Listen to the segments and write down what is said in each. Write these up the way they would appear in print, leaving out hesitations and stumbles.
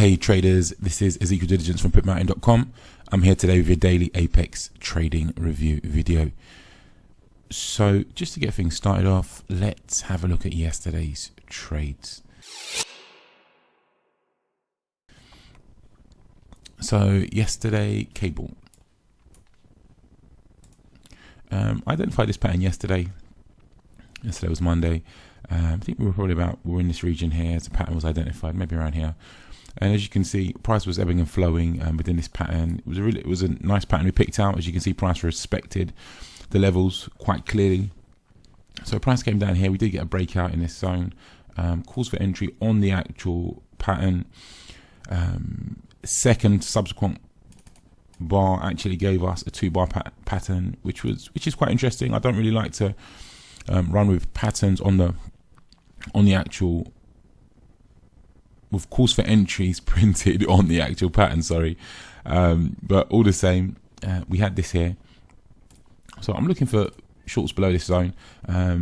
Hey traders, this is Ezekiel Diligence from PitMountain.com. I'm here today with your daily Apex trading review video. So just to get things started off, let's have a look at yesterday's trades. So yesterday, cable. I identified this pattern yesterday. Yesterday was Monday. I think we were in this region here as the pattern was identified, maybe around here. And as you can see, price was ebbing and flowing within this pattern. It was a nice pattern we picked out. As you can see, price respected the levels quite clearly. So price came down here. We did get a breakout in this zone. Calls for entry on the actual pattern. Second subsequent bar actually gave us a 2-bar pattern, which is quite interesting. I don't really like to run with patterns on the actual, with calls for entries printed on the actual pattern, sorry. But all the same, we had this here. So I'm looking for shorts below this zone.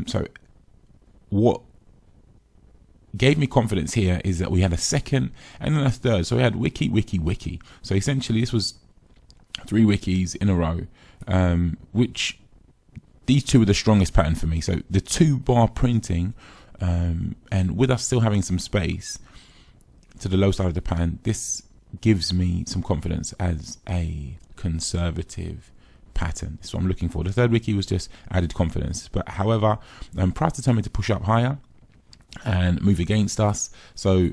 So what gave me confidence here is that we had a second and then a third. So we had wiki. So essentially this was 3 wikis in a row, which these two are the strongest pattern for me. So the 2-bar printing, and with us still having some space to the low side of the pattern, this gives me some confidence as a conservative pattern. That's what I'm looking for. The third wiki was just added confidence. But however, price determined to push up higher and move against us. So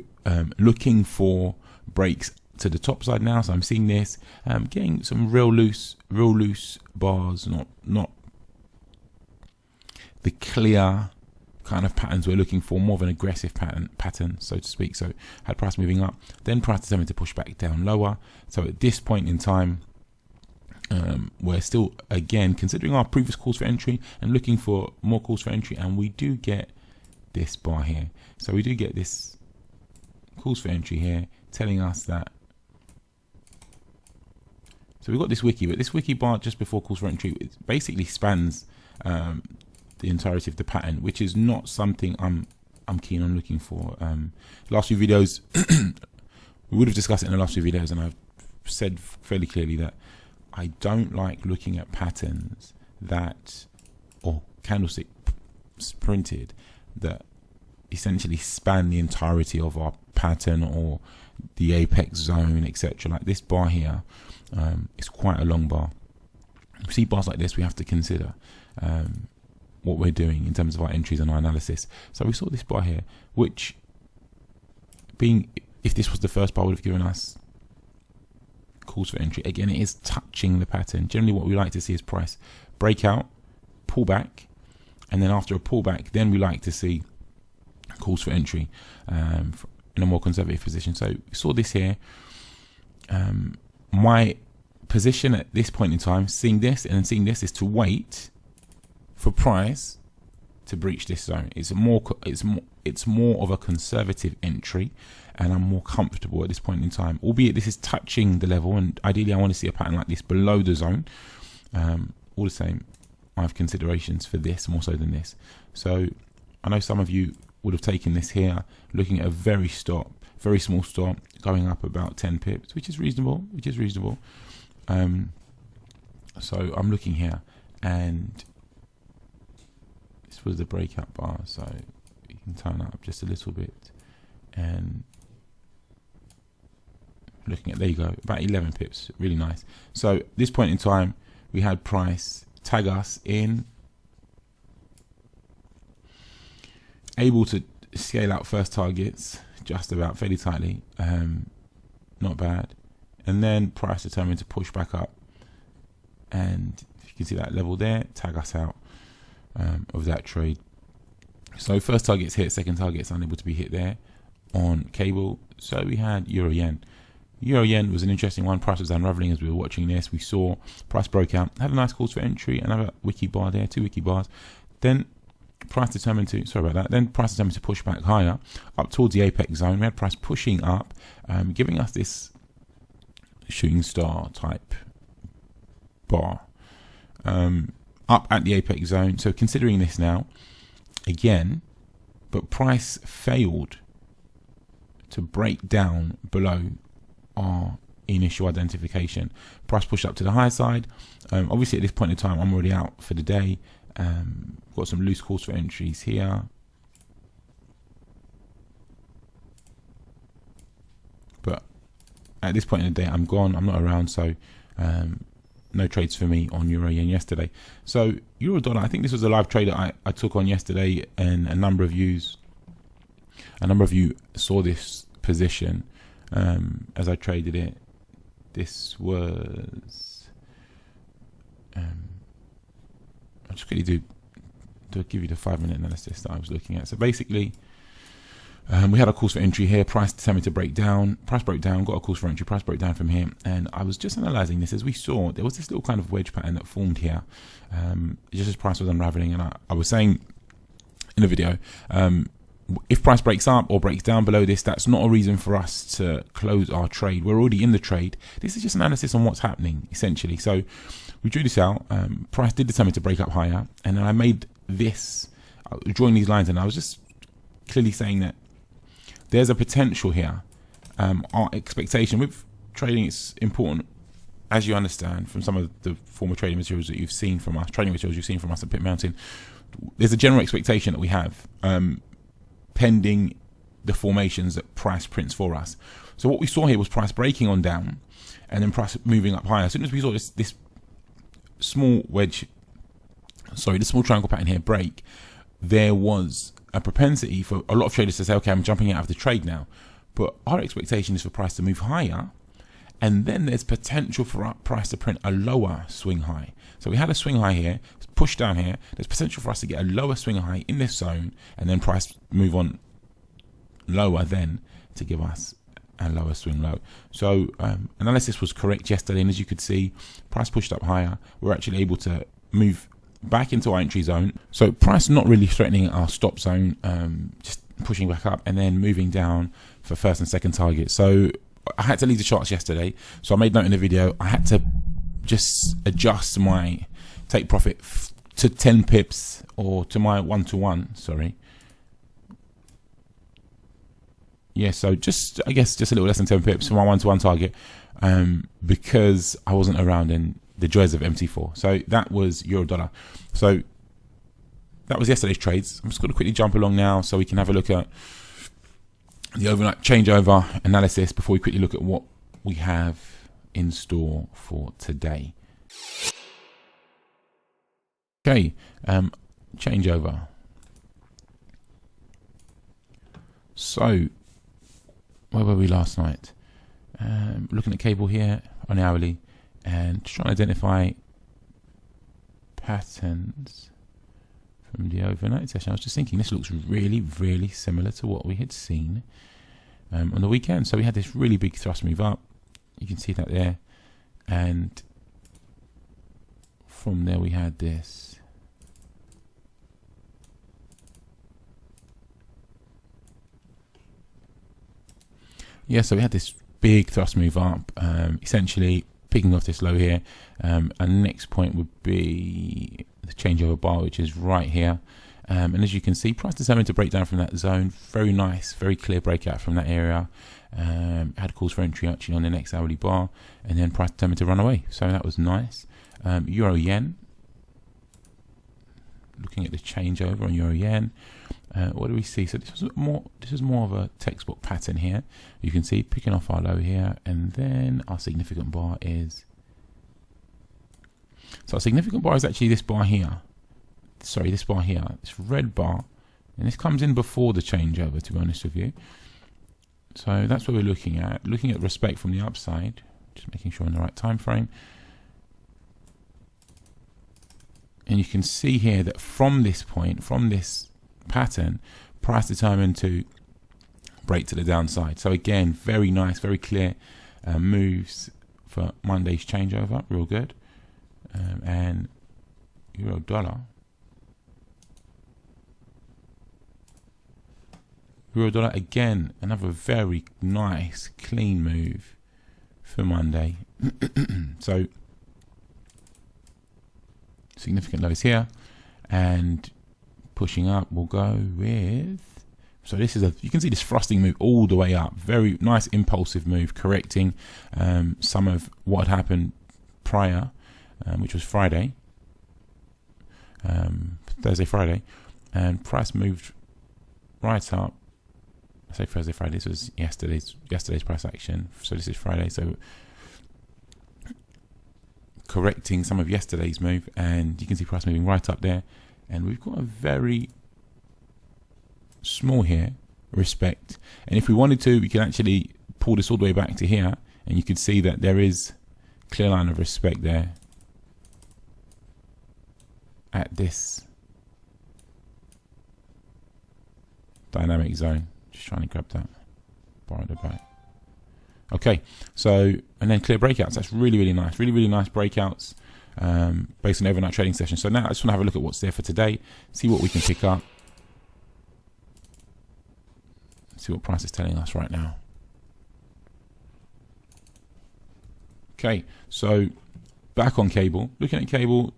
looking for breaks to the top side now. So I'm seeing this, getting some real loose bars, not the clear kind of patterns we're looking for, more of an aggressive pattern, so to speak. So had price moving up, then price determined to push back down lower. So at this point in time, we're still again considering our previous calls for entry and looking for more calls for entry, and we do get this bar here. So we do get this calls for entry here telling us that. So we've got this wiki, but this wiki bar just before calls for entry, it basically spans the entirety of the pattern, which is not something I'm keen on looking for. Last few videos, we would have discussed it in the last few videos, and I've said fairly clearly that I don't like looking at patterns that, or candlestick printed, that essentially span the entirety of our pattern or the apex zone, etc. Like this bar here, is quite a long bar. We see bars like this, we have to consider what we're doing in terms of our entries and our analysis. So we saw this bar here, which being, if this was the first bar, would have given us calls for entry. Again, it is touching the pattern. Generally what we like to see is price breakout, pull back, and then after a pullback, then we like to see calls for entry in a more conservative position. So we saw this here. My position at this point in time, seeing this and then seeing this, is to wait for price to breach this zone. It's more of a conservative entry, and I'm more comfortable at this point in time, albeit this is touching the level, and ideally I want to see a pattern like this below the zone. All the same, I have considerations for this more so than this. So I know some of you would have taken this here, looking at a very small stop, going up about 10 pips, which is reasonable. So I'm looking here, and this was the breakout bar, so you can turn up just a little bit, and looking at, there you go, about 11 pips, really nice. So at this point in time, we had price tag us in, able to scale out first targets just about fairly tightly, not bad, and then price determined to push back up, and if you can see that level there, tag us out of that trade. So first target's hit, second target's unable to be hit there on cable. So we had euro yen. Euro yen was an interesting one. Price was unraveling as we were watching this. We saw price broke out, had a nice calls for entry, another wiki bar there, 2 wiki bars. Then price determined to, price determined to push back higher up towards the apex zone. We had price pushing up, giving us this shooting star type bar up at the apex zone. So considering this now again, but price failed to break down below our initial identification. Price pushed up to the high side. Obviously at this point in time I'm already out for the day. Got some loose calls for entries here, but at this point in the day I'm gone, I'm not around, so no trades for me on euro yen yesterday. So euro dollar, I think this was a live trade that I took on yesterday, and a number of you saw this position as I traded it. This was I'll just quickly give you the 5-minute analysis that I was looking at. So basically we had a calls for entry here, price determined to break down, price broke down, got a calls for entry, price broke down from here, and I was just analysing this. As we saw, there was this little kind of wedge pattern that formed here, just as price was unravelling, and I was saying in the video, if price breaks up or breaks down below this, that's not a reason for us to close our trade. We're already in the trade. This is just analysis on what's happening, essentially. So we drew this out, price did determine to break up higher, and then I made this, drawing these lines, and I was just clearly saying that there's a potential here. Our expectation with trading, it's important, as you understand from some of the former trading materials that you've seen from us, at Pit Mountain, there's a general expectation that we have, pending the formations that price prints for us. So what we saw here was price breaking on down, and then price moving up higher. As soon as we saw this small triangle pattern here break, there was a propensity for a lot of traders to say, okay, I'm jumping out of the trade now. But our expectation is for price to move higher, and then there's potential for our price to print a lower swing high. So we had a swing high here, push down here, there's potential for us to get a lower swing high in this zone, and then price move on lower then to give us a lower swing low. So analysis was correct yesterday, and as you could see, price pushed up higher. We're actually able to move back into our entry zone. So price not really threatening our stop zone, just pushing back up and then moving down for first and second target. So I had to leave the charts yesterday, so I made note in the video. I had to just adjust my take profit to 10 pips, or to my 1-to-1, sorry. Yeah, so just, I guess, just a little less than 10 pips for my 1-to-1 target, because I wasn't around in the joys of MT4. So that was euro dollar. So that was yesterday's trades. I'm just going to quickly jump along now so we can have a look at the overnight changeover analysis before we quickly look at what we have in store for today. Okay, changeover. So where were we last night? Looking at cable here on the hourly and trying to identify patterns from the overnight session. I was just thinking this looks really, really similar to what we had seen on the weekend. So we had this really big thrust move up. You can see that there. And from there we had this. Yeah, so we had this big thrust move up, essentially picking off this low here. And the next point would be the changeover bar, which is right here. And as you can see, price determined to break down from that zone. Very nice, very clear breakout from that area. Had calls for entry actually on the next hourly bar, and then price determined to run away. So that was nice. Euro yen. Looking at the changeover on euro yen. What do we see? So this is more of a textbook pattern here. You can see picking off our low here, and then our significant bar is. So our significant bar is actually this bar here. Sorry, this bar here, this red bar, and this comes in before the changeover, to be honest with you. So that's what we're looking at respect from the upside, just making sure in the right time frame. And you can see here that from this point, from this pattern, price determined to break to the downside. So again, very nice, very clear moves for Monday's changeover, real good. And euro dollar. Euro dollar again, another very nice clean move for Monday. So significant lows here, and pushing up we'll go with So this is you can see this thrusting move all the way up. Very nice impulsive move, correcting some of what had happened prior, which was Friday, Thursday, Friday, and price moved right up. I say Thursday, Friday. This was yesterday's price action. So this is Friday. So correcting some of yesterday's move, and you can see price moving right up there. And we've got a very small here respect, and if we wanted to, we could actually pull this all the way back to here, and you could see that there is clear line of respect there at this dynamic zone. Just trying to grab that, borrow the back. Okay, so and then clear breakouts. That's really nice, really nice breakouts based on overnight trading session. So now I just want to have a look at what's there for today, see what we can pick up, see what price is telling us right now. Okay, so back on cable, looking at cable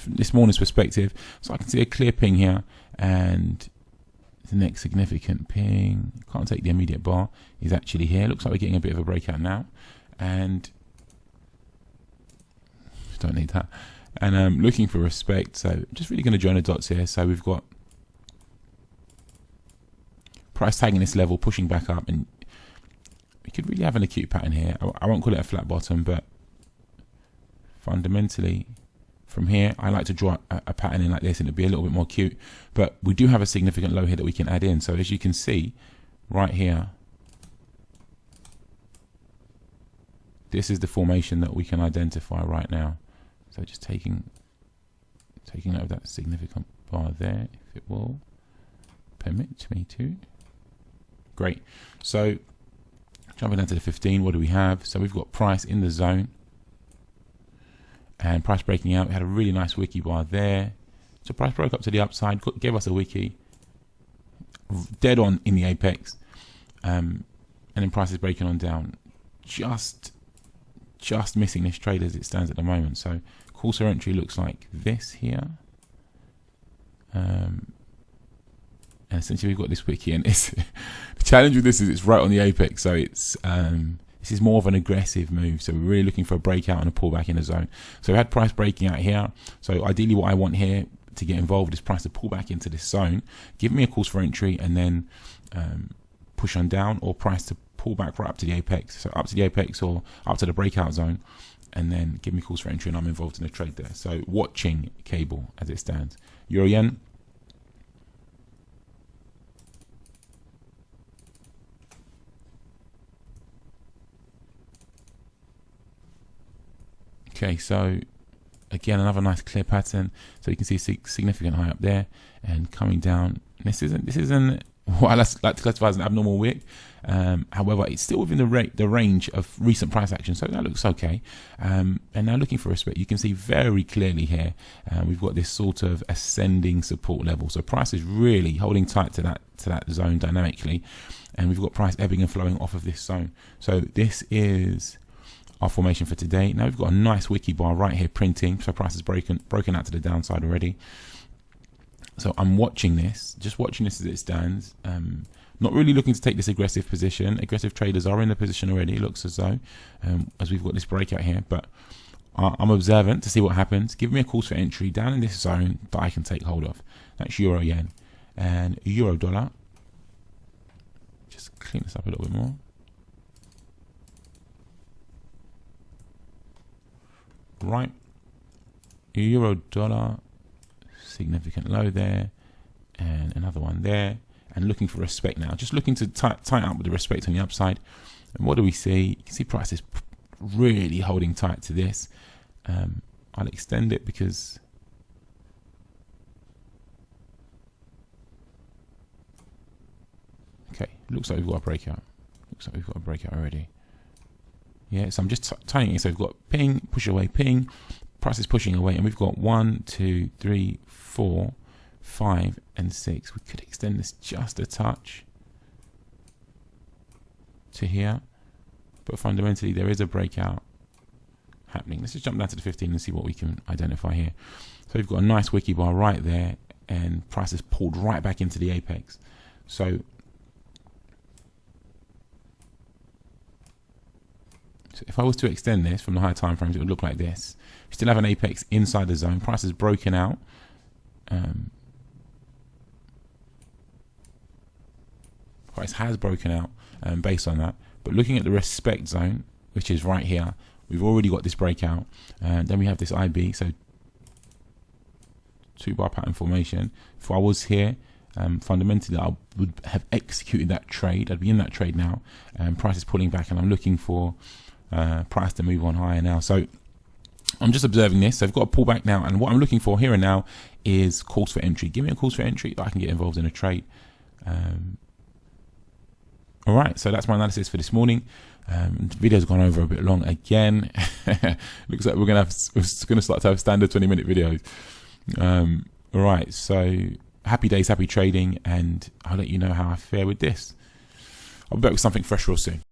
this morning's perspective, so I can see a clear ping here, and the next significant ping, can't take the immediate bar, is actually here. Looks like we're getting a bit of a breakout now, and don't need that. And I'm looking for respect, so I'm just really going to join the dots here. So we've got price tagging this level, pushing back up, and we could really have an acute pattern here. I won't call it a flat bottom, but fundamentally from here I like to draw a pattern in like this, and it'd be a little bit more acute, but we do have a significant low here that we can add in. So as you can see right here, this is the formation that we can identify right now. So just taking note of that significant bar there, if it will permit me to. Great. So jumping down to the 15, what do we have? So we've got price in the zone and price breaking out. We had a really nice wiki bar there. So price broke up to the upside, gave us a wiki, dead on in the apex, and then price is breaking on down, just missing this trade as it stands at the moment. So course of entry looks like this here, and essentially we've got this wiki, and it's the challenge with this is it's right on the apex, so it's this is more of an aggressive move. So we're really looking for a breakout and a pullback in the zone. So we had price breaking out here. So ideally what I want here to get involved is price to pull back into this zone, give me a course for entry, and then push on down, or price to pull back right up to the apex, so up to the apex or up to the breakout zone, and then give me calls for entry, and I'm involved in a trade there. So watching cable as it stands. Euro yen. Okay, so again another nice clear pattern. So you can see significant high up there and coming down. This isn't what I like to classify as an abnormal wick. However, it's still within the range of recent price action, so that looks okay. And now looking for respect, you can see very clearly here we've got this sort of ascending support level. So price is really holding tight to that zone dynamically, and we've got price ebbing and flowing off of this zone. So this is our formation for today. Now we've got a nice wiki bar right here printing, so price is broken out to the downside already. So I'm watching this, just watching this as it stands. Not really looking to take this aggressive position. Aggressive traders are in the position already, it looks as though, as we've got this breakout here. But I'm observant to see what happens. Give me a course for entry down in this zone that I can take hold of. That's euro yen and euro dollar. Just clean this up a little bit more. Right, euro dollar, significant low there, and another one there, and looking for respect now. Just looking to tighten up with the respect on the upside. And what do we see? You can see price is really holding tight to this. I'll extend it because okay, looks like we've got a breakout. Looks like we've got a breakout already. Yeah, so I'm just tightening it. So we've got ping, push away, ping, price is pushing away, and we've got 1, 2, 3, 4, 5, and 6. We could extend this just a touch to here, but fundamentally there is a breakout happening. Let's just jump down to the 15 and see what we can identify here. So we've got a nice wiki bar right there, and price is pulled right back into the apex. So So if I was to extend this from the higher time frames, it would look like this. We still have an apex inside the zone. Price has broken out. Price has broken out based on that. But looking at the respect zone, which is right here, we've already got this breakout. Then we have this IB, so 2-bar pattern formation. If I was here, fundamentally I would have executed that trade. I'd be in that trade now. Price is pulling back, and I'm looking for price to move on higher now. So I'm just observing this. So I've got a pullback now, and what I'm looking for here and now is calls for entry. Give me a calls for entry that I can get involved in a trade. All right, so that's my analysis for this morning. The video's gone over a bit long again. Looks like we're gonna start to have standard 20-minute videos. All right, so happy days, happy trading, and I'll let you know how I fare with this. I'll be back with something fresh real soon.